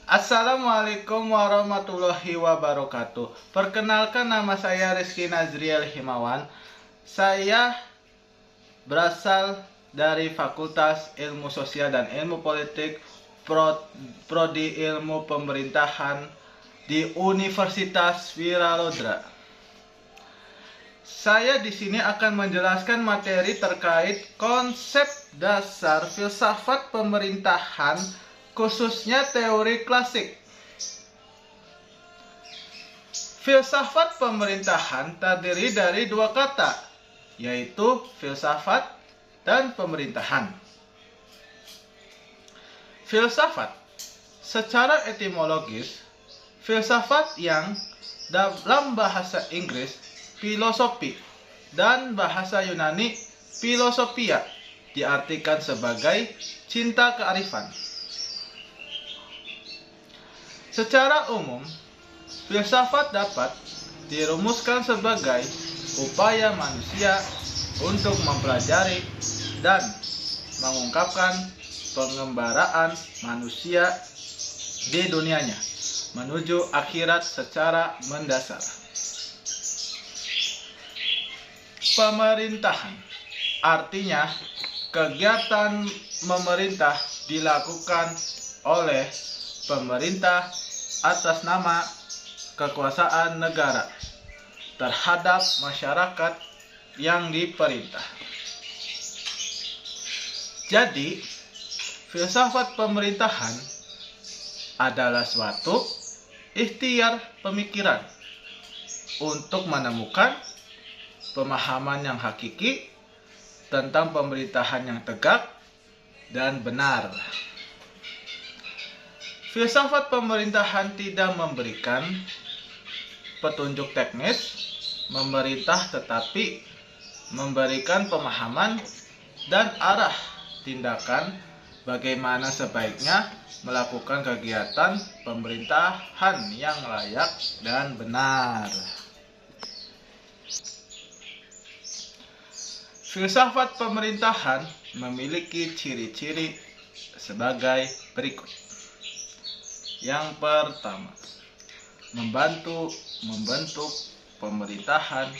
Assalamualaikum warahmatullahi wabarakatuh. Perkenalkan, nama saya Rizky Nazriel Himawan. Saya berasal dari Fakultas Ilmu Sosial dan Ilmu Politik, Prodi Ilmu Pemerintahan di Universitas Wiralodra. Saya di sini akan menjelaskan materi terkait konsep dasar filsafat pemerintahan, khususnya teori klasik. Filsafat pemerintahan terdiri dari dua kata, yaitu filsafat dan pemerintahan. Filsafat secara etimologis, filsafat yang dalam bahasa Inggris filosofi dan bahasa Yunani filosofia diartikan sebagai cinta kearifan. Secara umum, filsafat dapat dirumuskan sebagai upaya manusia untuk mempelajari dan mengungkapkan pengembaraan manusia di dunianya menuju akhirat secara mendasar. Pemerintahan artinya kegiatan memerintah dilakukan oleh pemerintah atas nama kekuasaan negara terhadap masyarakat yang diperintah. Jadi, filsafat pemerintahan adalah suatu ikhtiar pemikiran untuk menemukan pemahaman yang hakiki tentang pemerintahan yang tegak dan benar. Filsafat pemerintahan tidak memberikan petunjuk teknis memerintah, tetapi memberikan pemahaman dan arah tindakan bagaimana sebaiknya melakukan kegiatan pemerintahan yang layak dan benar. Filsafat pemerintahan memiliki ciri-ciri sebagai berikut. Yang pertama, membentuk pemerintahan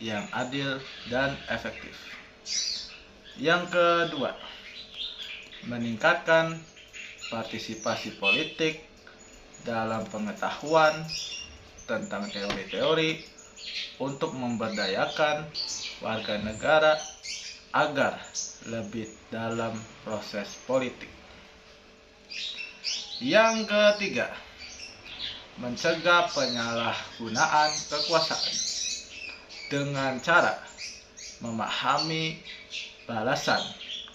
yang adil dan efektif. Yang kedua, meningkatkan partisipasi politik dalam pengetahuan tentang teori-teori untuk memberdayakan warga negara agar lebih dalam proses politik. Yang ketiga, mencegah penyalahgunaan kekuasaan dengan cara memahami balasan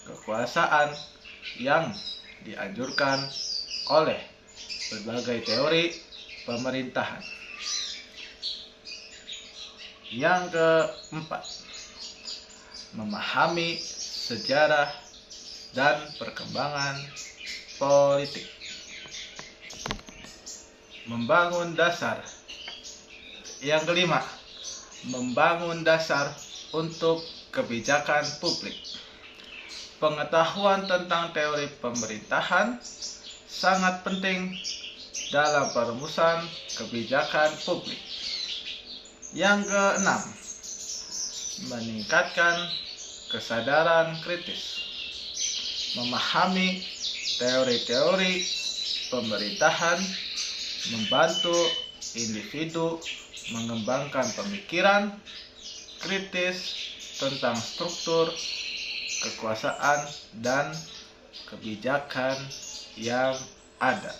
kekuasaan yang dianjurkan oleh berbagai teori pemerintahan. Yang keempat, memahami sejarah dan perkembangan politik. Membangun dasar. Yang kelima, membangun dasar untuk kebijakan publik. Pengetahuan tentang teori pemerintahan sangat penting dalam perumusan kebijakan publik. Yang keenam, meningkatkan kesadaran kritis. Memahami teori-teori pemerintahan membantu individu mengembangkan pemikiran kritis tentang struktur kekuasaan dan kebijakan yang ada.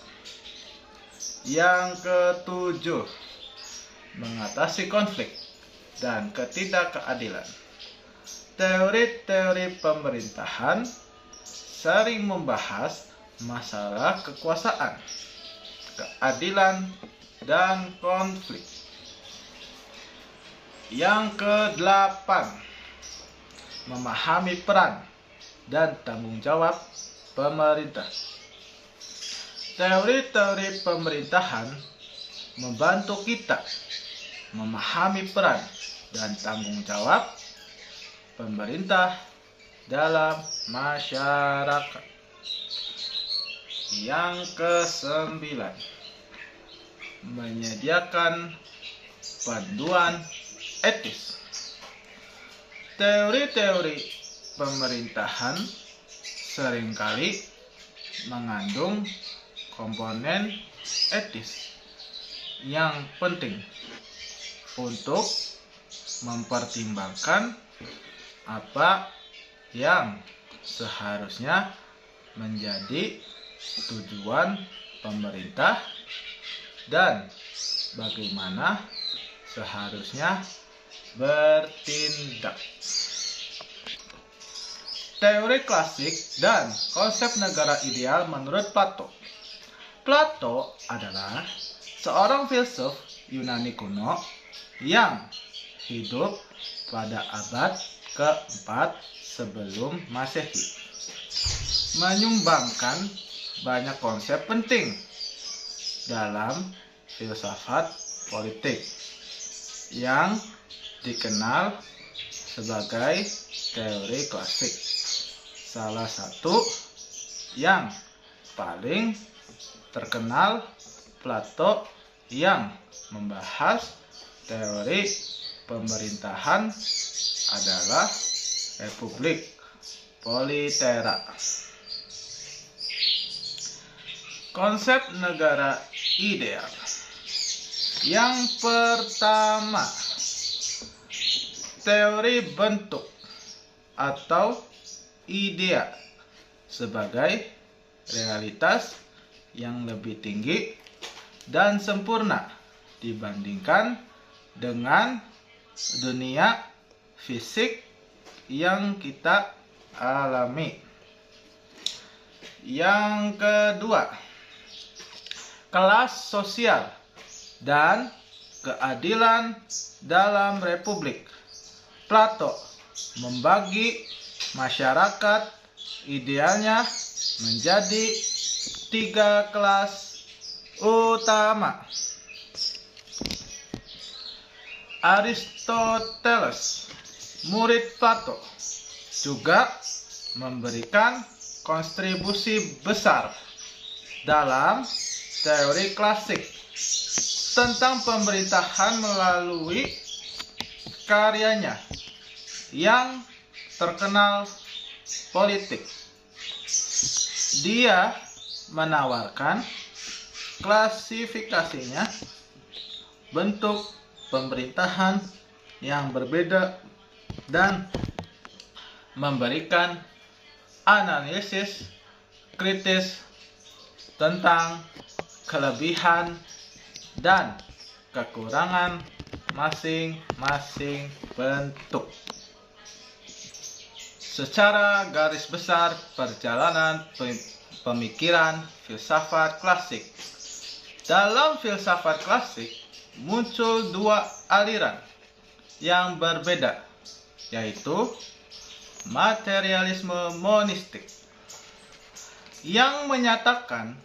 Yang ketujuh, mengatasi konflik dan ketidakadilan. Teori-teori pemerintahan sering membahas masalah kekuasaan, keadilan, dan konflik. Yang kedelapan, memahami peran dan tanggung jawab pemerintah. Teori-teori pemerintahan membantu kita memahami peran dan tanggung jawab pemerintah dalam masyarakat. Yang ke-9, menyediakan panduan etis. Teori-teori pemerintahan seringkali mengandung komponen etis yang penting untuk mempertimbangkan apa yang seharusnya menjadi tujuan pemerintah dan bagaimana seharusnya bertindak. Teori klasik dan konsep negara ideal menurut Plato. Plato adalah seorang filsuf Yunani kuno yang hidup pada abad ke-4 sebelum Masehi. Menyumbangkan banyak konsep penting dalam filsafat politik yang dikenal sebagai teori klasik. Salah satu yang paling terkenal Plato yang membahas teori pemerintahan adalah Republik Politera. Konsep negara ideal. Yang pertama, teori bentuk atau idea sebagai realitas yang lebih tinggi dan sempurna dibandingkan dengan dunia fisik yang kita alami. Yang kedua, kelas sosial dan keadilan dalam republik. Plato membagi masyarakat idealnya menjadi 3 kelas utama. Aristoteles, murid Plato, juga memberikan kontribusi besar dalam teori klasik tentang pemerintahan melalui karyanya yang terkenal politik. Dia menawarkan klasifikasinya bentuk pemerintahan yang berbeda dan memberikan analisis kritis tentang kelebihan dan kekurangan masing-masing bentuk. Secara garis besar perjalanan pemikiran filsafat klasik. Dalam filsafat klasik muncul 2 aliran yang berbeda, yaitu materialisme monistik yang menyatakan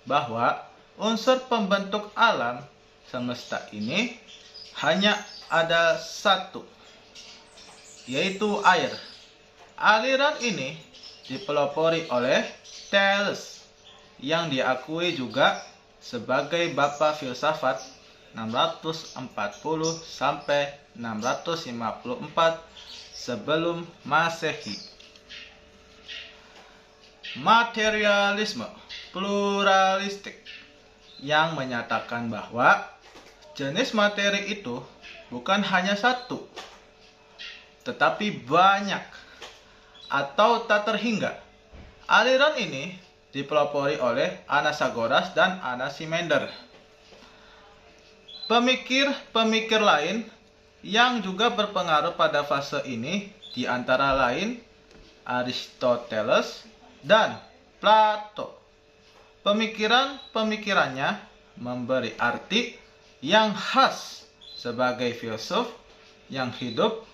bahwa unsur pembentuk alam semesta ini hanya ada satu, yaitu air. Aliran ini dipelopori oleh Thales yang diakui juga sebagai bapak filsafat 640 sampai 654 sebelum Masehi. Materialisme pluralistik yang menyatakan bahwa jenis materi itu bukan hanya satu, tetapi banyak atau tak terhingga. Aliran ini dipelopori oleh Anaxagoras dan Anaximander. Pemikir-pemikir lain yang juga berpengaruh pada fase ini di antara lain Aristoteles dan Plato. Pemikiran-pemikirannya memberi arti yang khas sebagai filsuf yang hidup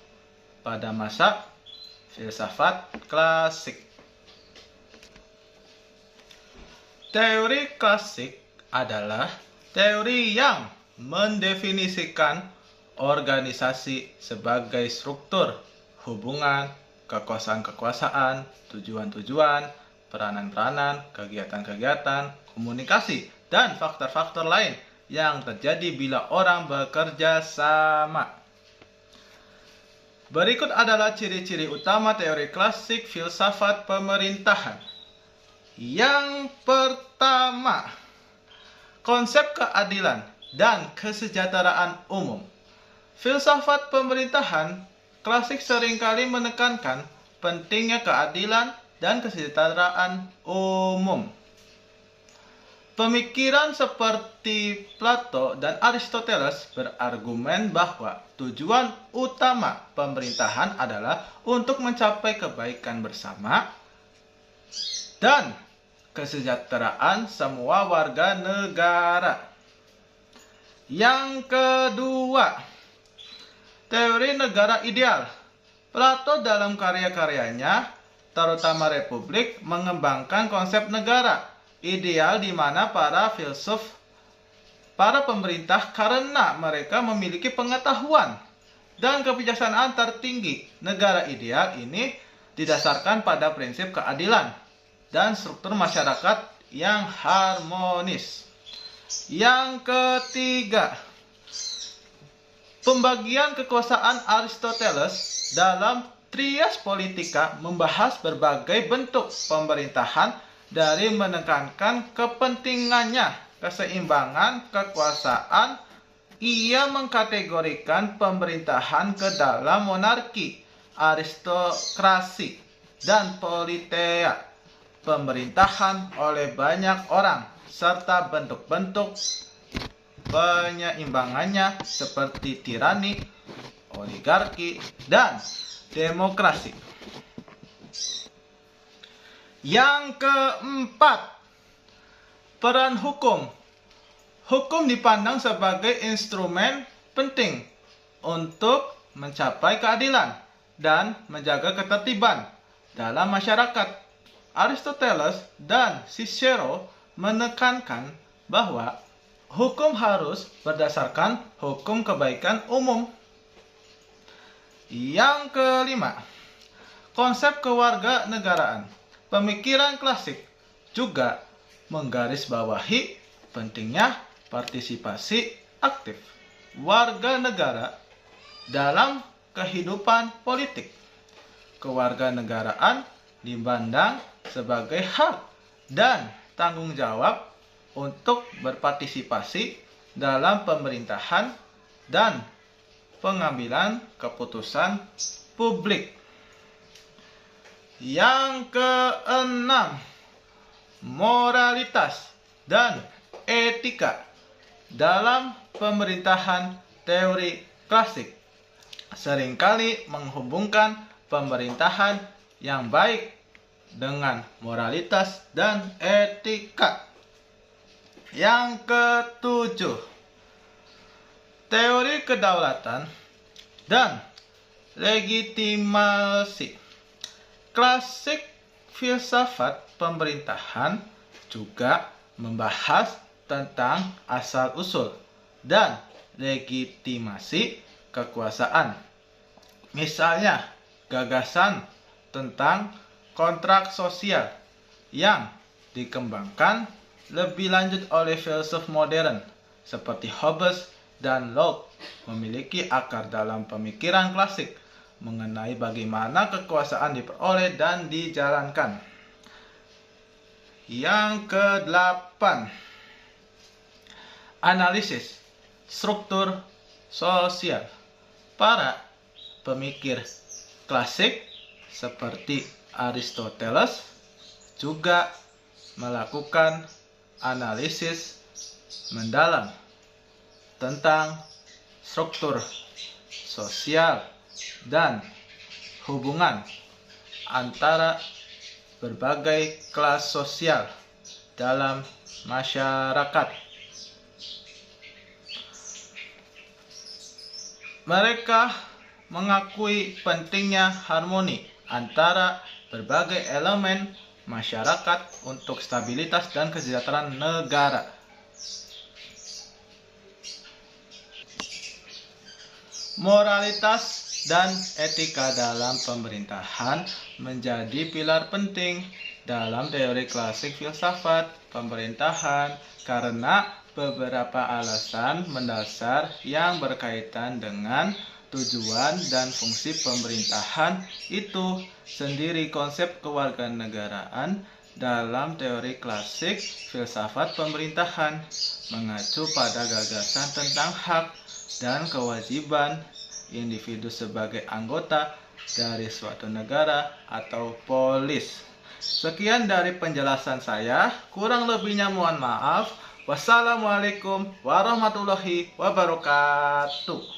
pada masa filsafat klasik. Teori klasik adalah teori yang mendefinisikan organisasi sebagai struktur, hubungan, kekuasaan-kekuasaan, tujuan-tujuan, peranan-peranan, kegiatan-kegiatan, komunikasi, dan faktor-faktor lain yang terjadi bila orang bekerja sama. Berikut adalah ciri-ciri utama teori klasik filsafat pemerintahan. Yang pertama, konsep keadilan dan kesejahteraan umum. Filsafat pemerintahan klasik seringkali menekankan pentingnya keadilan dan kesejahteraan umum. Pemikiran seperti Plato dan Aristoteles berargumen bahwa tujuan utama pemerintahan adalah untuk mencapai kebaikan bersama dan kesejahteraan semua warga negara. Yang kedua, teori negara ideal. Plato dalam karya-karyanya, terutama Republik, mengembangkan konsep negara ideal di mana para filsuf, para pemerintah karena mereka memiliki pengetahuan dan kebijaksanaan tertinggi. Negara ideal ini didasarkan pada prinsip keadilan dan struktur masyarakat yang harmonis. Yang ketiga, pembagian kekuasaan Aristoteles dalam Trias Politica membahas berbagai bentuk pemerintahan dari menekankan kepentingannya keseimbangan kekuasaan. Ia mengkategorikan pemerintahan ke dalam monarki, aristokrasi, dan politeia, pemerintahan oleh banyak orang, serta bentuk-bentuk penyeimbangannya seperti tirani, oligarki, dan demokrasi. Yang keempat, peran hukum. Hukum dipandang sebagai instrumen penting untuk mencapai keadilan dan menjaga ketertiban dalam masyarakat. Aristoteles dan Cicero menekankan bahwa hukum harus berdasarkan hukum kebaikan umum. Yang kelima, konsep kewarganegaraan. Pemikiran klasik juga menggarisbawahi pentingnya partisipasi aktif warga negara dalam kehidupan politik. Kewarganegaraan dipandang sebagai hak dan tanggung jawab untuk berpartisipasi dalam pemerintahan dan pengambilan keputusan publik. Yang keenam, moralitas dan etika dalam pemerintahan. Teori klasik seringkali menghubungkan pemerintahan yang baik dengan moralitas dan etika. Yang ketujuh, teori kedaulatan dan legitimasi. Klasik filsafat pemerintahan juga membahas tentang asal-usul dan legitimasi kekuasaan. Misalnya, gagasan tentang kontrak sosial yang dikembangkan lebih lanjut oleh filsuf modern seperti Hobbes dan Locke memiliki akar dalam pemikiran klasik mengenai bagaimana kekuasaan diperoleh dan dijalankan. Yang kedelapan, analisis struktur sosial. Para pemikir klasik seperti Aristoteles juga melakukan analisis mendalam tentang struktur sosial dan hubungan antara berbagai kelas sosial dalam masyarakat. Mereka mengakui pentingnya harmoni antara berbagai elemen masyarakat untuk stabilitas dan kesejahteraan negara. Moralitas dan etika dalam pemerintahan menjadi pilar penting dalam teori klasik filsafat pemerintahan karena beberapa alasan mendasar yang berkaitan dengan tujuan dan fungsi pemerintahan itu sendiri. Konsep kewarganegaraan dalam teori klasik filsafat pemerintahan mengacu pada gagasan tentang hak dan kewajiban individu sebagai anggota dari suatu negara atau polis. Sekian dari penjelasan saya, kurang lebihnya mohon maaf. Wassalamualaikum warahmatullahi wabarakatuh.